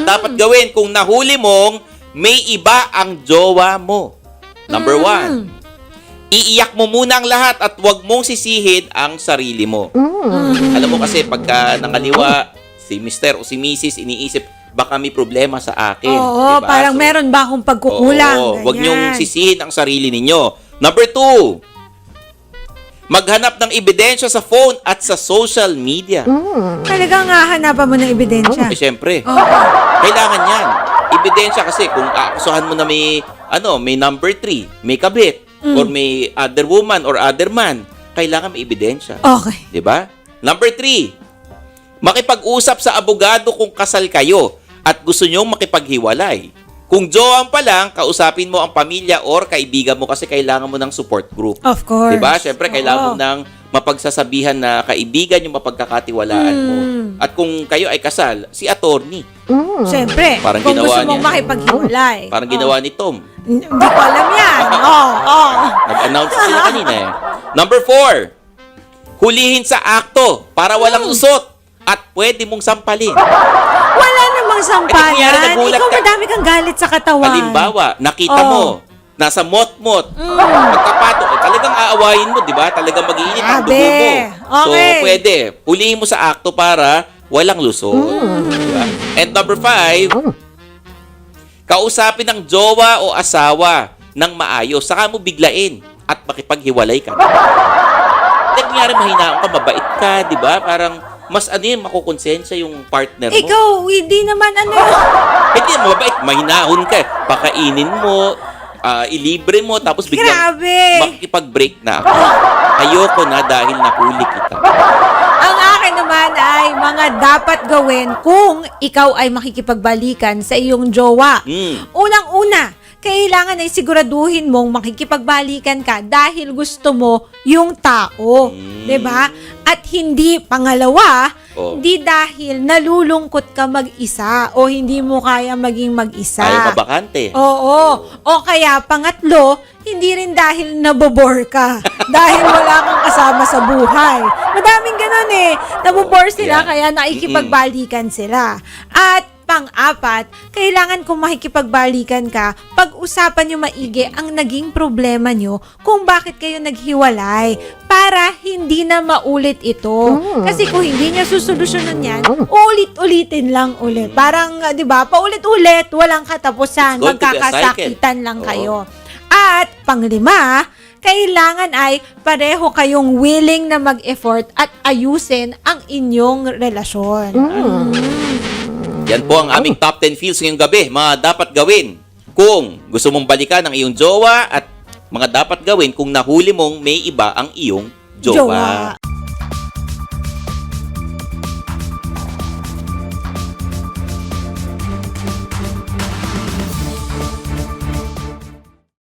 dapat gawin kung nahuli mong may iba ang jowa mo. Number 1. Iiyak mo muna ang lahat at huwag mong sisihin ang sarili mo. Alam mo kasi pagka nangaliwa, si Mr. o si Mrs. iniisip, baka may problema sa akin. Oo, diba? parang meron ba akong pagkukulang? Oo, huwag Ganyan. niyong sisihin ang sarili ninyo. Number 2, maghanap ng ebidensya sa phone at sa social media. Talagang hahanapan mo ng ebidensya. Eh, syempre, Oo. kailangan yan. Ebidensya kasi kung aakusahan mo na may number 3, may kabit, or may other woman or other man, kailangan may ebidensya. Okay. 'Di ba? Number 3, makipag-usap sa abogado kung kasal kayo at gusto nyong makipaghiwalay. Kung jowa pa lang, kausapin mo ang pamilya or kaibigan mo kasi kailangan mo ng support group. Of course. 'Di ba? Siyempre, kailangan mo Oo. ng mapagsasabihan na kaibigan yung mapagkakatiwalaan mo. At kung kayo ay kasal, si attorney. Siyempre, Parang kung ginawa gusto mong niya. makipaghiwalay. Parang ginawa ni Tom. Hindi ko alam yan. Oo. Nag-announce sila kanina eh. Number 4, hulihin sa akto para walang lusot at pwede mong sampalin. Wala namang kunyari, sampalan. nagulat Ikaw ka. madami kang galit sa katawan. Halimbawa, nakita Oo. mo, nasa mot-mot, magkapato, talagang aawayin mo, di ba? Talagang mag-iinit ang dugo Grabe. mo. So, Okay. pwede. Hulihin mo sa akto para walang lusot. Diba? And number 5, kausapin ng jowa o asawa ng maayos, saka mo biglain at makipaghiwalay ka. Hindi, kunyari mahinaon ka, mabait ka, di ba? Parang mas makukonsensya yung partner mo. Ikaw, hindi naman Hindi, mabait, mahinahon ka. Pakainin mo, ilibre mo, tapos biglang Grabe. makikipag-break na ako. Ayoko na dahil nahuli kita. Ang akin naman ay mga dapat gawin kung ikaw ay makikipagbalikan sa iyong jowa. Unang-una, kailangan ay siguraduhin mong makikipagbalikan ka dahil gusto mo yung tao. 'Di ba? At hindi, pangalawa, hindi dahil nalulungkot ka mag-isa o hindi mo kaya maging mag-isa. Ayaw mabakante. Oo. O kaya, pangatlo, hindi rin dahil nabobore ka. Dahil wala kang kasama sa buhay. Madaming ganun eh. Nabobore sila, Yeah. kaya nakikipagbalikan sila. At pang-apat, kailangan kung makikipagbalikan ka, pag-usapan nyo maigi ang naging problema nyo kung bakit kayo naghiwalay para hindi na maulit ito. Kasi kung hindi niya susolusyonan yan, ulit-ulitin lang ulit. Parang, di ba, paulit-ulit, walang katapusan, It's going to be a magkakasakitan cycle. lang kayo. At panglima, kailangan ay pareho kayong willing na mag-effort at ayusin ang inyong relasyon. Yan po ang aming top 10 feels ngayong gabi. Mga dapat gawin kung gusto mong balikan ang iyong jowa at mga dapat gawin kung nahuli mong may iba ang iyong jowa.